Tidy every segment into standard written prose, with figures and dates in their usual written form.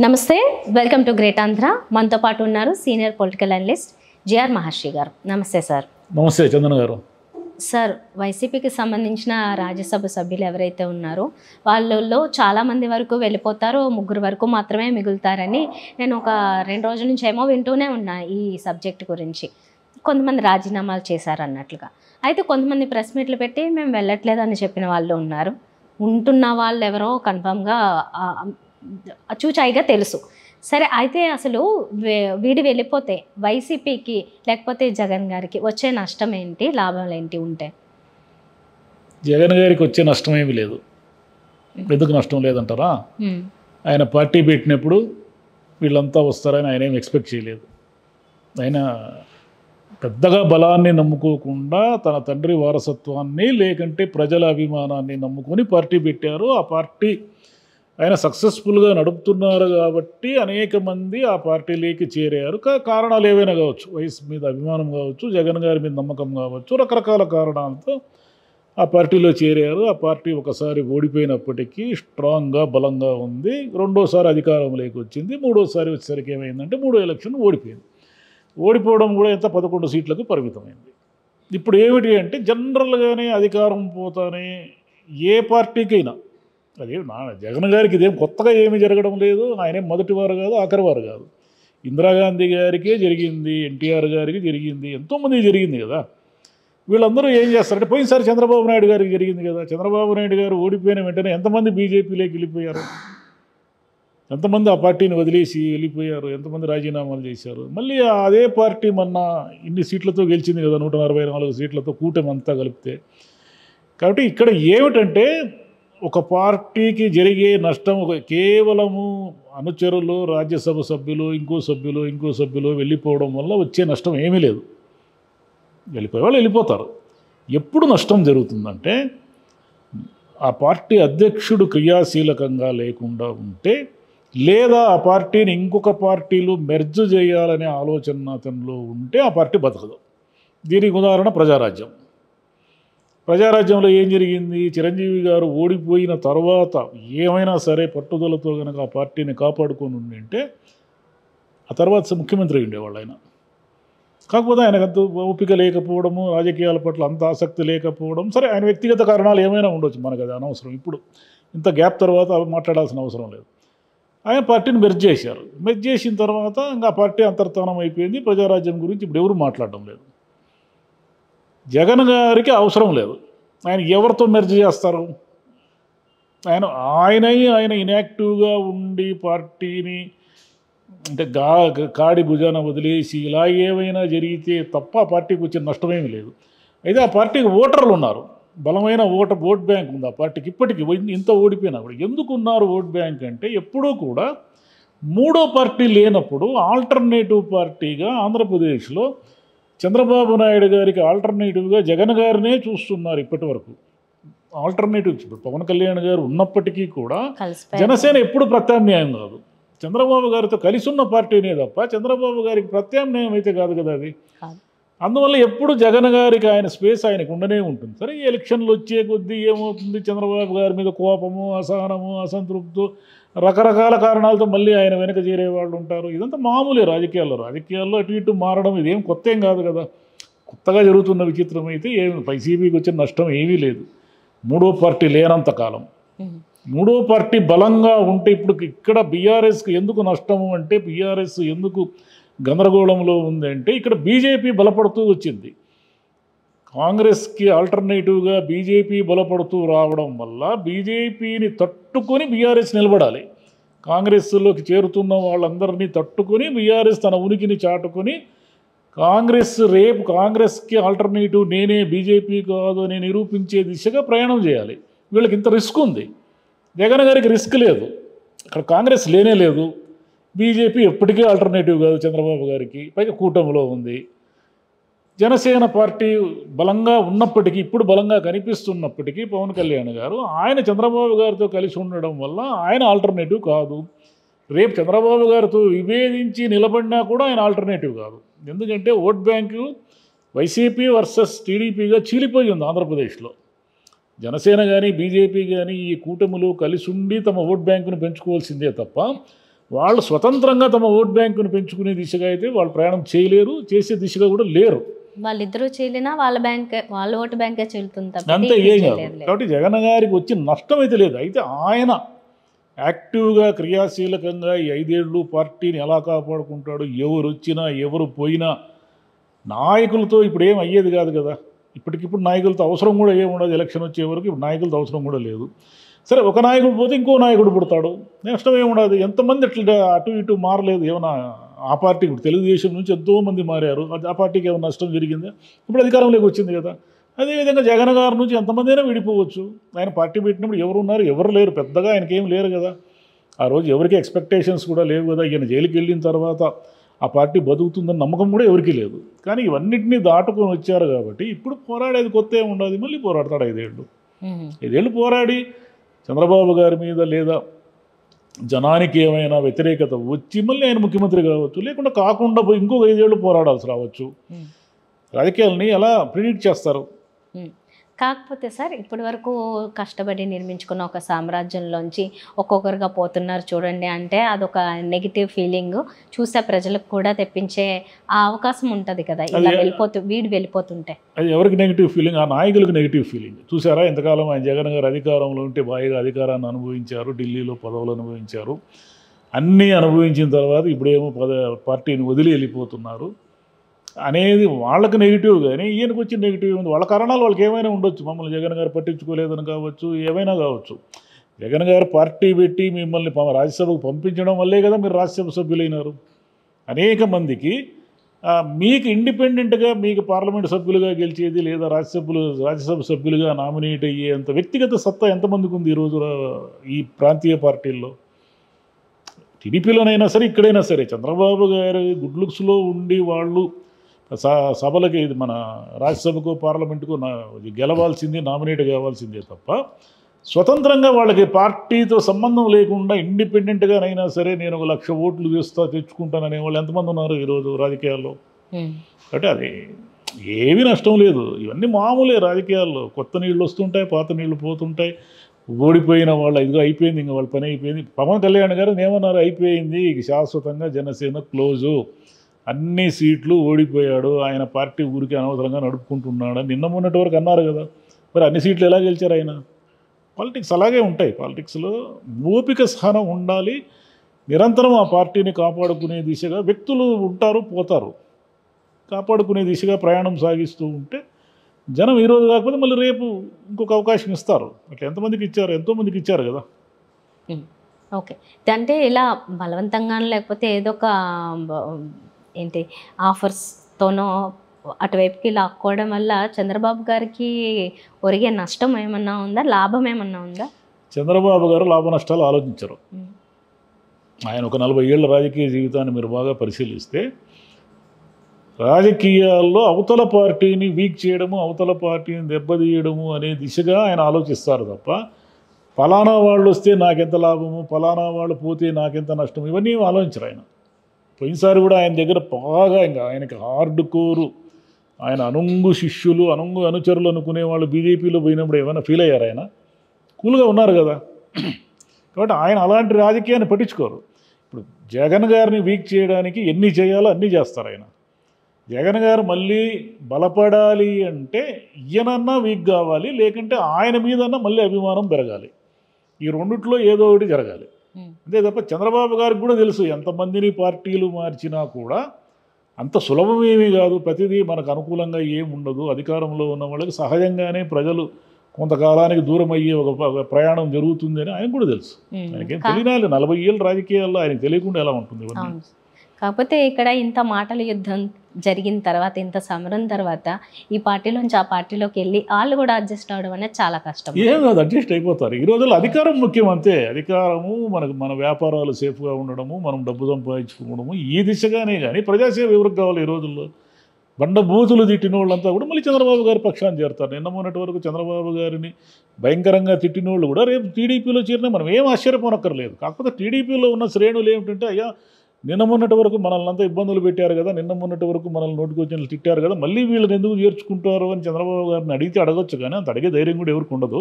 నమస్తే, welcome to great Andhra. మనతో పాటు ఉన్నారు సీనియర్ పొలిటికల్ అనలిస్ట్ జిఆర్ మహర్షి గారు. నమస్తే సార్. నమస్తే చందన గారు. సార్, వైసీపీకి సంబంధించిన రాజ్యసభ సభ్యులు ఎవరైతే ఉన్నారో వాళ్ళల్లో చాలామంది వరకు వెళ్ళిపోతారు, 3 వరకు మాత్రమే మిగులుతారని నేను ఒక 2 రోజుల నుంచి ఏమో వింటూనే ఉన్నా ఈ సబ్జెక్ట్ గురించి. కొంతమంది రాజీనామాలు చేశారు అన్నట్లుగా. అయితే కొంతమంది ప్రెస్ మీట్లు పెట్టి మేము వెళ్ళట్లేదని చెప్పిన వాళ్ళు ఉన్నారు. ఉంటున్న వాళ్ళు ఎవరో కన్ఫామ్గా చూచాయిగా తెలుసు. సరే, అయితే అసలు వీడి వెళ్ళిపోతే వైసీపీకి లేకపోతే జగన్ గారికి వచ్చే నష్టం ఏంటి, లాభాలు ఏంటి ఉంటే? జగన్ గారికి వచ్చే నష్టం ఏమీ లేదు. ఎందుకు నష్టం లేదంటారా? ఆయన పార్టీ పెట్టినప్పుడు వీళ్ళంతా వస్తారని ఆయన ఏమి ఎక్స్పెక్ట్ చేయలేదు. ఆయన పెద్దగా బలాన్ని నమ్ముకోకుండా తన తండ్రి వారసత్వాన్ని లేకంటే ప్రజల అభిమానాన్ని నమ్ముకొని పార్టీ పెట్టారు. ఆ పార్టీ ఆయన సక్సెస్ఫుల్గా నడుపుతున్నారు కాబట్టి అనేక మంది ఆ పార్టీలోకి చేరారు. కారణాలు ఏవైనా కావచ్చు, వయసు మీద అభిమానం కావచ్చు, జగన్ గారి మీద నమ్మకం కావచ్చు, రకరకాల కారణాలతో ఆ పార్టీలో చేరారు. ఆ పార్టీ ఒకసారి ఓడిపోయినప్పటికీ స్ట్రాంగ్గా బలంగా ఉంది. రెండోసారి అధికారంలోకి వచ్చింది. మూడోసారి వచ్చేసరికి ఏమైందంటే 3వ ఎలక్షన్ ఓడిపోయింది. ఓడిపోవడం కూడా ఎంత 11 సీట్లకు పరిమితమైంది. ఇప్పుడు ఏమిటి అంటే జనరల్గానే అధికారం పోతానే ఏ పార్టీకైనా, అదే జగన్ గారికి ఇదేం కొత్తగా ఏమీ జరగడం లేదు. ఆయనే మొదటివారు కాదు, ఆఖరివారు కాదు. ఇందిరాగాంధీ గారికే జరిగింది, ఎన్టీఆర్ గారికి జరిగింది, ఎంతోమంది జరిగింది కదా. వీళ్ళందరూ ఏం చేస్తారంటే పోయినసారి చంద్రబాబు నాయుడు గారికి జరిగింది కదా. చంద్రబాబు నాయుడు గారు ఓడిపోయిన వెంటనే ఎంతమంది బీజేపీలోకి వెళ్ళిపోయారు, ఎంతమంది ఆ పార్టీని వదిలేసి వెళ్ళిపోయారు, ఎంతమంది రాజీనామాలు చేశారు. మళ్ళీ అదే పార్టీ మొన్న ఇన్ని సీట్లతో గెలిచింది కదా, 144 సీట్లతో కూటమి అంతా కలిపితే. కాబట్టి ఇక్కడ ఏమిటంటే ఒక పార్టీకి జరిగే నష్టం కేవలము అనుచరులు, రాజ్యసభ సభ్యులు, ఇంకో సభ్యులు వెళ్ళిపోవడం వల్ల వచ్చే నష్టం ఏమీ లేదు. వెళ్ళిపోయే వాళ్ళు వెళ్ళిపోతారు. ఎప్పుడు నష్టం జరుగుతుందంటే ఆ పార్టీ అధ్యక్షుడు క్రియాశీలకంగా లేకుండా ఉంటే, లేదా ఆ పార్టీని ఇంకొక పార్టీలు మెర్జ్ చేయాలనే ఆలోచన అతనిలో ఉంటే ఆ పార్టీ బతకదు. దీనికి ఉదాహరణ ప్రజారాజ్యం. ప్రజారాజ్యంలో ఏం జరిగింది? చిరంజీవి గారు ఓడిపోయిన తర్వాత ఏమైనా సరే పట్టుదలతో కనుక ఆ పార్టీని కాపాడుకొని ఉండింటే ఆ తర్వాత ముఖ్యమంత్రి ఉండేవాళ్ళు ఆయన. కాకపోతే ఆయనకు అంత ఓపిక లేకపోవడము, రాజకీయాల పట్ల అంత ఆసక్తి లేకపోవడం, సరే ఆయన వ్యక్తిగత కారణాలు ఏమైనా ఉండొచ్చు, మనకు అది అనవసరం. ఇప్పుడు ఇంత గ్యాప్ తర్వాత మాట్లాడాల్సిన అవసరం లేదు. ఆయన పార్టీని మెర్జ్ చేశారు. మెర్జ్ చేసిన తర్వాత ఇంకా ఆ పార్టీ అంతర్ధానం అయిపోయింది. ప్రజారాజ్యం గురించి ఇప్పుడు ఎవరు మాట్లాడడం లేదు. జగన్ గారికి అవసరం లేదు. ఆయన ఎవరితో మెర్జ్ చేస్తారు? ఆయన ఇన్యాక్టివ్గా ఉండి పార్టీని అంటే కాడి భుజాన వదిలేసి ఇలా ఏమైనా జరిగితే తప్ప ఆ పార్టీకి వచ్చిన నష్టమేమీ లేదు. అయితే ఆ పార్టీకి ఓటర్లు ఉన్నారు, బలమైన ఓట్ బ్యాంక్ ఉంది ఆ పార్టీకి. ఇప్పటికీ ఇంత ఓడిపోయినా కూడా ఎందుకు ఉన్నారు ఓట్ బ్యాంక్ అంటే, ఎప్పుడూ కూడా 3వ పార్టీ లేనప్పుడు ఆల్టర్నేటివ్ పార్టీగా ఆంధ్రప్రదేశ్లో చంద్రబాబు నాయుడు గారికి ఆల్టర్నేటివ్గా జగన్ గారినే చూస్తున్నారు ఇప్పటి వరకు. ఆల్టర్నేటివ్ ఇప్పుడు పవన్ కళ్యాణ్ గారు ఉన్నప్పటికీ కూడా జనసేన ఎప్పుడు ప్రత్యామ్నాయం కాదు. చంద్రబాబు గారితో కలిసి ఉన్న పార్టీనే తప్ప చంద్రబాబు గారికి ప్రత్యామ్నాయం అయితే కాదు కదా అది. అందువల్ల ఎప్పుడు జగన్ గారికి ఆయన స్పేస్ ఆయనకు ఉండనే ఉంటుంది. సరే, ఈ ఎలక్షన్లు వచ్చే కొద్దీ ఏమవుతుంది, చంద్రబాబు గారి మీద కోపము, అసహనము, అసంతృప్తి, రకరకాల కారణాలతో మళ్ళీ ఆయన వెనక చేరే వాళ్ళు ఉంటారు. ఇదంతా మామూలే రాజకీయాల్లో అటు ఇటు మారడం ఇదేం కొత్త ఏం కాదు కదా. కొత్తగా జరుగుతున్న విచిత్రం అయితే వైసీపీకి వచ్చిన నష్టం ఏమీ లేదు 3వ పార్టీ లేనంత కాలం. 3వ పార్టీ బలంగా ఉంటే ఇప్పుడు ఇక్కడ బీఆర్ఎస్కి ఎందుకు నష్టము అంటే, బీఆర్ఎస్ ఎందుకు గందరగోళంలో ఉంది అంటే, ఇక్కడ బీజేపీ బలపడుతూ వచ్చింది. కాంగ్రెస్కి ఆల్టర్నేటివ్గా బీజేపీ బలపడుతూ రావడం వల్ల బీజేపీని తట్టుకొని బీఆర్ఎస్ నిలబడాలి. కాంగ్రెస్లోకి చేరుతున్న వాళ్ళందరినీ తట్టుకొని బీఆర్ఎస్ తన ఉనికిని చాటుకొని రేపు కాంగ్రెస్కి ఆల్టర్నేటివ్ నేనే, బీజేపీ కాదు అని నిరూపించే దిశగా ప్రయాణం చేయాలి. వీళ్ళకి ఇంత రిస్క్ ఉంది. జగన్ గారికి రిస్క్ లేదు. ఇక్కడ కాంగ్రెస్ లేనే లేదు. బీజేపీ ఎప్పటికీ ఆల్టర్నేటివ్ కాదు చంద్రబాబు గారికి, పైగా కూటమిలో ఉంది. జనసేన పార్టీ బలంగా ఉన్నప్పటికీ, ఇప్పుడు బలంగా కనిపిస్తున్నప్పటికీ పవన్ కళ్యాణ్ గారు ఆయన చంద్రబాబు గారితో కలిసి ఉండడం వల్ల ఆయన ఆల్టర్నేటివ్ కాదు. రేపు చంద్రబాబు గారితో విభేదించి నిలబడినా కూడా ఆయన ఆల్టర్నేటివ్ కాదు. ఎందుకంటే ఓట్ బ్యాంకు వైసీపీ వర్సెస్ టీడీపీగా చీలిపోయి ఉంది ఆంధ్రప్రదేశ్లో. జనసేన కానీ బీజేపీ కానీ ఈ కూటములు కలిసి ఉండి తమ ఓట్ బ్యాంకును పెంచుకోవాల్సిందే తప్ప వాళ్ళు స్వతంత్రంగా తమ ఓట్ బ్యాంకును పెంచుకునే దిశగా అయితే వాళ్ళు ప్రయాణం చేయలేరు, చేసే దిశగా కూడా లేరు. వాళ్ళిద్దరూ చెల్లినా వాళ్ళ ఓటు బ్యాంకే చెల్లుతుంది అంతే, ఏం కాదు. కాబట్టి జగన్ గారికి వచ్చి నష్టం అయితే లేదు. అయితే ఆయన యాక్టివ్గా క్రియాశీలకంగా ఈ 5 ఏళ్ళు పార్టీని ఎలా కాపాడుకుంటాడు, ఎవరు వచ్చినా ఎవరు పోయినా నాయకులతో ఇప్పుడు ఏం అయ్యేది కాదు కదా. ఇప్పటికిప్పుడు నాయకులతో అవసరం కూడా ఏముండదు. ఎలక్షన్ వచ్చే వరకు ఇప్పుడు నాయకులతో అవసరం కూడా లేదు. సరే, ఒక నాయకుడు పోతే ఇంకో నాయకుడు పుడతాడు, నష్టం ఏముండదు. ఎంతమంది అట్లా అటు ఇటు మారలేదు. ఏమన్నా ఆ పార్టీ ఇప్పుడు తెలుగుదేశం నుంచి ఎంతోమంది మారారు, ఆ పార్టీకి ఏమైనా నష్టం జరిగిందా? ఇప్పుడు అధికారంలోకి వచ్చింది కదా. అదేవిధంగా జగన్ గారి నుంచి ఎంతమంది అయినా విడిపోవచ్చు. ఆయన పార్టీ పెట్టినప్పుడు ఎవరు ఉన్నారు, ఎవరు లేరు, పెద్దగా ఆయనకేం లేరు కదా. ఆ రోజు ఎవరికి ఎక్స్పెక్టేషన్స్ కూడా లేవు కదా. ఈయన జైలుకి వెళ్ళిన తర్వాత ఆ పార్టీ బతుకుతుందని నమ్మకం కూడా ఎవరికీ లేదు. కానీ ఇవన్నింటినీ దాటుకొని వచ్చారు కాబట్టి ఇప్పుడు పోరాడేది కొత్త ఏమి ఉండదు. మళ్ళీ పోరాడతాడు 5 ఏళ్ళు. 5 ఏళ్ళు పోరాడి చంద్రబాబు గారి మీద లేదా జనానికి ఏమైనా వ్యతిరేకత వచ్చి మళ్ళీ ఆయన ముఖ్యమంత్రి కావచ్చు, లేకుండా కాకుండా పోయి ఇంకొక 5 ఏళ్ళు పోరాడాల్సి రావచ్చు. రాజకీయాలని ఎలా ప్రిడిక్ట్ చేస్తారు? కాకపోతే సార్, ఇప్పటి వరకు కష్టపడి నిర్మించుకున్న ఒక సామ్రాజ్యంలోంచి ఒక్కొక్కరుగా పోతున్నారు చూడండి అంటే అదొక నెగిటివ్ ఫీలింగ్ చూసే ప్రజలకు కూడా తెప్పించే ఆ అవకాశం ఉంటుంది కదా, ఇలా వెళ్ళిపోతుంటే. అది ఎవరికి నెగిటివ్ ఫీలింగ్? ఆ నాయకులకు నెగిటివ్ ఫీలింగ్. చూసారా, ఎంతకాలం ఆయన జగన్ గారు అధికారంలో ఉంటే బాగా అధికారాన్ని అనుభవించారు, ఢిల్లీలో పదవులు అనుభవించారు, అన్నీ అనుభవించిన తర్వాత ఇప్పుడేమో పార్టీని వదిలి వెళ్ళిపోతున్నారు అనేది వాళ్ళకి నెగిటివ్. కానీ ఈయనకు వచ్చిన నెగిటివ్ ఉంది. వాళ్ళ కారణాలు వాళ్ళకి ఏమైనా ఉండొచ్చు. మమ్మల్ని జగన్ గారు పట్టించుకోలేదని కావచ్చు, ఏమైనా కావచ్చు. జగన్ గారు పార్టీ పెట్టి మిమ్మల్ని రాజ్యసభకు పంపించడం వల్లే కదా మీరు రాజ్యసభ సభ్యులైనారు. అనేక మందికి మీకు ఇండిపెండెంట్గా మీకు పార్లమెంట్ సభ్యులుగా గెలిచేది లేదా రాజ్యసభ సభ్యులుగా నామినేట్ అయ్యేంత వ్యక్తిగత సత్తా ఎంతమందికి ఉంది ఈరోజు ఈ ప్రాంతీయ పార్టీల్లో? టీడీపీలోనైనా సరే, ఇక్కడైనా సరే చంద్రబాబు గారు గుడ్ లుక్స్లో ఉండి వాళ్ళు సభలకి మన రాజ్యసభకు పార్లమెంటుకు గెలవాల్సింది, నామినేట్ కావాల్సిందే తప్ప స్వతంత్రంగా వాళ్ళకి పార్టీతో సంబంధం లేకుండా ఇండిపెండెంట్గానైనా సరే నేను 1,00,000 ఓట్లు తెచ్చుకుంటాననే వాళ్ళు ఎంతమంది ఉన్నారు ఈరోజు రాజకీయాల్లో? అంటే అది ఏమీ నష్టం లేదు. ఇవన్నీ మామూలే రాజకీయాల్లో. కొత్త నీళ్ళు వస్తుంటాయి, పాత నీళ్లు పోతుంటాయి. ఓడిపోయిన వాళ్ళు ఇదిగో అయిపోయింది, ఇంకా వాళ్ళ పని అయిపోయింది. పవన్ కళ్యాణ్ గారు ఏమన్నారు, అయిపోయింది శాశ్వతంగా జనసేన క్లోజు, అన్ని సీట్లు ఓడిపోయాడు, ఆయన పార్టీ ఊరికి అనవసరంగా నడుపుకుంటున్నాడు నిన్న మొన్నటి వరకు అన్నారు కదా. మరి అన్ని సీట్లు ఎలా గెలిచారు ఆయన? పాలిటిక్స్ అలాగే ఉంటాయి. పాలిటిక్స్లో ఓపిక సహనం ఉండాలి. నిరంతరం ఆ పార్టీని కాపాడుకునే దిశగా వ్యక్తులు ఉంటారు, పోతారు. కాపాడుకునే దిశగా ప్రయాణం సాగిస్తూ ఉంటే జనం ఈరోజు కాకపోతే మళ్ళీ రేపు ఇంకొక అవకాశం ఇస్తారు. అట్లా ఎంతమందికి ఇచ్చారు? ఎంతోమందికి ఇచ్చారు కదా. ఓకే, అంటే ఇలా బలవంతంగా లేకపోతే ఏదో ఒక ఏంటి ఆఫర్స్తోనో అటువైపుకి లాక్కోవడం వల్ల చంద్రబాబు గారికి ఒరిగే నష్టం ఏమన్నా ఉందా, లాభం ఏమన్నా ఉందా? చంద్రబాబు గారు లాభ నష్టాలు ఆలోచించరు. ఆయన ఒక 40 ఏళ్ల రాజకీయ జీవితాన్ని మీరు బాగా పరిశీలిస్తే రాజకీయాల్లో అవతల పార్టీని వీక్ చేయడము, అవతల పార్టీని దెబ్బతీయడము అనే దిశగా ఆయన ఆలోచిస్తారు తప్ప ఫలానా వాళ్ళు వస్తే నాకెంత లాభము, ఫలానా వాళ్ళు పోతే నాకెంత నష్టం, ఇవన్నీ ఆలోచించరు ఆయన. పోయినసారి కూడా ఆయన దగ్గర బాగా ఇంకా ఆయనకి హార్డ్ కోరు ఆయన అనుంగు శిష్యులు, అనుంగు అనుచరులు అనుకునే వాళ్ళు బీజేపీలో పోయినప్పుడు ఏమైనా ఫీల్ అయ్యారు? ఆయన కూల్గా ఉన్నారు కదా. కాబట్టి ఆయన అలాంటి రాజకీయాన్ని పట్టించుకోరు. ఇప్పుడు జగన్ గారిని వీక్ చేయడానికి ఎన్ని చేయాలో అన్నీ చేస్తారు ఆయన. జగన్ గారు మళ్ళీ బలపడాలి అంటే ఈయనన్నా వీక్ కావాలి, లేకుంటే ఆయన మీదన్నా మళ్ళీ అభిమానం పెరగాలి. ఈ రెండిట్లో ఏదో ఒకటి జరగాలి. అంతే తప్ప చంద్రబాబు గారికి కూడా తెలుసు ఎంతమందిని పార్టీలు మార్చినా కూడా అంత సులభమేమీ కాదు. ప్రతిదీ మనకు అనుకూలంగా ఏమి ఉండదు. అధికారంలో ఉన్న వాళ్ళకి సహజంగానే ప్రజలు కొంతకాలానికి దూరం అయ్యే ఒక ప్రయాణం జరుగుతుంది అని ఆయన కూడా తెలుసు. ఆయనకేం తెలియనాలి 40 ఏళ్ళ రాజకీయాల్లో ఆయనకు తెలియకుండా ఎలా ఉంటుంది? కాకపోతే ఇక్కడ ఇంత మాటల యుద్ధం జరిగిన తర్వాత, ఇంత సమరం తర్వాత ఈ పార్టీలోంచి ఆ పార్టీలోకి వెళ్ళి వాళ్ళు కూడా అడ్జస్ట్ అవ్వడం అనేది చాలా కష్టం. ఏం కాదు, అడ్జస్ట్ అయిపోతారు. ఈ రోజుల్లో అధికారం ముఖ్యం అంతే. అధికారము మన వ్యాపారాలు సేఫ్గా ఉండడము, మనం డబ్బు సంపాదించుకోవడము, ఈ దిశగానే కానీ ప్రజాసేవ ఎవరికి కావాలి? ఈ రోజుల్లో బండబూతులు తిట్టిన వాళ్ళంతా కూడా మళ్ళీ చంద్రబాబు గారి పక్షాన్ని చేరుతారు. నిన్న మొన్నటి వరకు చంద్రబాబు గారిని భయంకరంగా తిట్టిన వాళ్ళు కూడా రేపు టీడీపీలో చేరినా మనం ఏం ఆశ్చర్యపోనక్కర్లేదు. కాకపోతే టీడీపీలో ఉన్న శ్రేణులు ఏమిటంటే, అయ్యా నిన్న మొన్నటి వరకు మనల్ని అంతా ఇబ్బందులు పెట్టారు కదా, నిన్న మొన్నటి వరకు మనల్ని నోటికి వచ్చిన తిట్టారు కదా, మళ్ళీ వీళ్ళని ఎందుకు చేర్చుకుంటారు అని చంద్రబాబు గారిని అడిగితే అడగచ్చు, కానీ అంత అడిగే ధైర్యం కూడా ఎవరికి ఉండదు.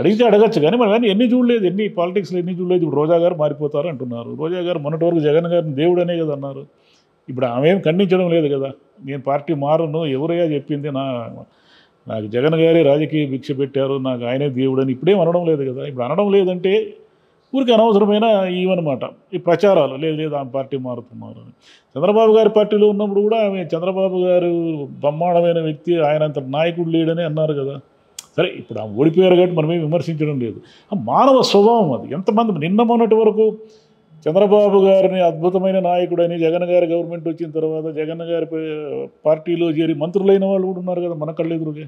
అడిగితే అడగచ్చు, కానీ మనం ఎన్ని చూడలేదు, ఎన్ని పాలిటిక్స్లో ఎన్ని చూడలేదు. ఇప్పుడు రోజా గారు మారిపోతారు అంటున్నారు. రోజా గారు మొన్నటి వరకు జగన్ గారిని దేవుడు అనే కదా అన్నారు. ఇప్పుడు ఆమె ఏం ఖండించడం లేదు కదా, నేను పార్టీ మారను, ఎవరయ్యా చెప్పింది, నాకు జగన్ గారే రాజకీయ భిక్ష పెట్టారు, నాకు ఆయనే దేవుడు అని ఇప్పుడేం అనడం లేదు కదా. ఇప్పుడు అనడం లేదంటే ఊరికి అనవసరమైన ఇవన్నమాట ఈ ప్రచారాలు. లేదు ఆమె పార్టీ మారుతున్నారు అని. చంద్రబాబు గారి పార్టీలో ఉన్నప్పుడు కూడా ఆమె చంద్రబాబు గారు బ్రహ్మాండమైన వ్యక్తి, ఆయన అంత నాయకుడు లేడని అన్నారు కదా. సరే ఇప్పుడు ఆమె ఓడిపోయారు కాబట్టి మనమేం విమర్శించడం లేదు. మానవ స్వభావం అది. ఎంతమంది నిన్న మొన్నటి వరకు చంద్రబాబు గారిని అద్భుతమైన నాయకుడని, జగన్ గారి గవర్నమెంట్ వచ్చిన తర్వాత జగన్ గారి పార్టీలో చేరి మంత్రులైన వాళ్ళు కూడా ఉన్నారు కదా మన కళ్ళెదురుగా.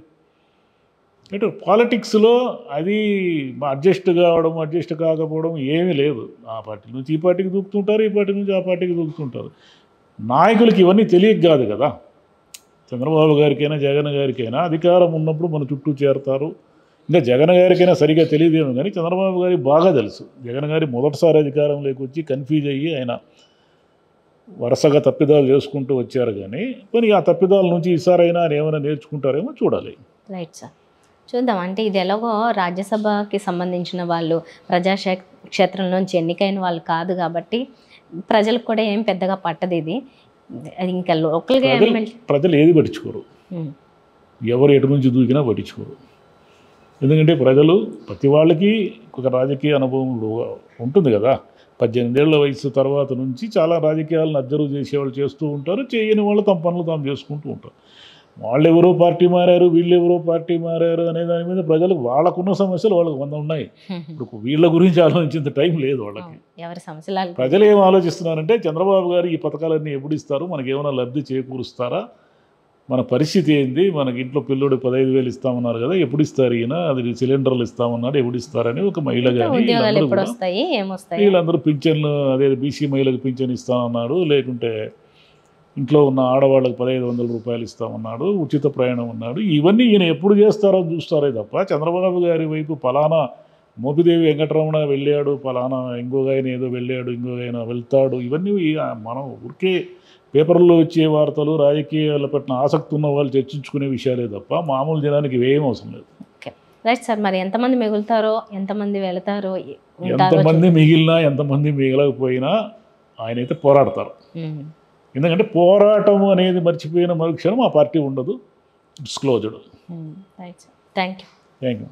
అంటే పాలిటిక్స్లో అది అడ్జస్ట్ కావడం, అడ్జస్ట్ కాకపోవడం ఏమీ లేదు. ఆ పార్టీ నుంచి ఈ పార్టీకి దూకుతుంటారు, ఈ పార్టీ నుంచి ఆ పార్టీకి దూకుతుంటారు. నాయకులకి ఇవన్నీ తెలియక కాదు కదా. చంద్రబాబు గారికైనా జగన్ గారికైనా అధికారం ఉన్నప్పుడు మన చుట్టూ చేరతారు. ఇంకా జగన్ గారికైనా సరిగా తెలియదేమో కానీ చంద్రబాబు గారికి బాగా తెలుసు. జగన్ గారి మొదటిసారి అధికారంలోకి వచ్చి కన్ఫ్యూజ్ అయ్యి ఆయన వరుసగా తప్పిదాలు చేసుకుంటూ వచ్చారు. కానీ కానీ ఆ తప్పిదాల నుంచి ఈసారైనా ఆయన ఏమైనా నేర్చుకుంటారేమో చూడాలి. రైట్ సార్, చూద్దాం. అంటే ఇది ఎలాగో రాజ్యసభకి సంబంధించిన వాళ్ళు ప్రజాక్షేత్రం నుంచి ఎన్నికైన వాళ్ళు కాదు కాబట్టి ప్రజలకు కూడా ఏం పెద్దగా పట్టదు ఇది. అది ఇంకా లోకల్గా ప్రజలు ఏది పట్టించుకోరు, ఎవరు ఎటు నుంచి దూకినా పట్టించుకోరు. ఎందుకంటే ప్రజలు ప్రతి వాళ్ళకి ఒక రాజకీయ అనుభవం ఉంటుంది కదా. 18 ఏళ్ల వయసు తర్వాత నుంచి చాలా రాజకీయాలను అబ్జర్వ్ చేసేవాళ్ళు చేస్తూ ఉంటారు, చేయని వాళ్ళు తమ పనులు తాము చేసుకుంటూ ఉంటారు. వాళ్ళెవరో పార్టీ మారారు, వీళ్ళెవరో పార్టీ మారారు అనే దాని మీద ప్రజలకు వాళ్ళకున్న సమస్యలు వాళ్ళకి 100 ఉన్నాయి. ఇప్పుడు వీళ్ళ గురించి ఆలోచించేంత టైం లేదు వాళ్ళకి. ఎవరి సమస్యలు ప్రజలు ఏం ఆలోచిస్తున్నారంటే చంద్రబాబు గారు ఈ పథకాలన్నీ ఎప్పుడు ఇస్తారు, మనకి ఏమైనా లబ్ధి చేకూరుస్తారా, మన పరిస్థితి ఏంది, మనకి ఇంట్లో పిల్లోడు 15,000 ఇస్తామన్నారు కదా, ఎప్పుడు ఇస్తారు ఈయన, అది సిలిండర్లు ఇస్తామన్నాడు, ఎప్పుడు ఇస్తారని ఒక మహిళ కానీ వీళ్ళందరూ పింఛన్లు, అదే బీసీ మహిళలకు పింఛన్ ఇస్తామన్నాడు, లేకుంటే ఇంట్లో ఉన్న ఆడవాళ్ళకి 1,500 రూపాయలు ఇస్తామన్నాడు, ఉచిత ప్రయాణం అన్నాడు. ఇవన్నీ ఈయన ఎప్పుడు చేస్తారో చూస్తారే తప్ప చంద్రబాబు గారి వైపు ఫలానా మోపిదేవి వెంకటరమణ వెళ్ళాడు, ఫలానా ఇంకొక ఆయన ఏదో వెళ్ళాడు, ఇంకొక ఆయన వెళ్తాడు, ఇవన్నీ మనం ఊరికే పేపర్లో వచ్చే వార్తలు, రాజకీయాల పట్ల ఆసక్తి ఉన్న వాళ్ళు చర్చించుకునే విషయాలే తప్ప మామూలు జనానికి ఇవేం అవసరం లేదు. రైట్ సార్, మరి ఎంతమంది మిగులుతారో, ఎంతమంది వెళతారో, ఎంతమంది మిగిలినా ఎంతమంది మిగలకపోయినా ఆయనైతే పోరాడతారు. ఎందుకంటే పోరాటం అనేది మర్చిపోయిన మరుక్షణం ఆ పార్టీ ఉండదు. It's closed. Right sir, thank you.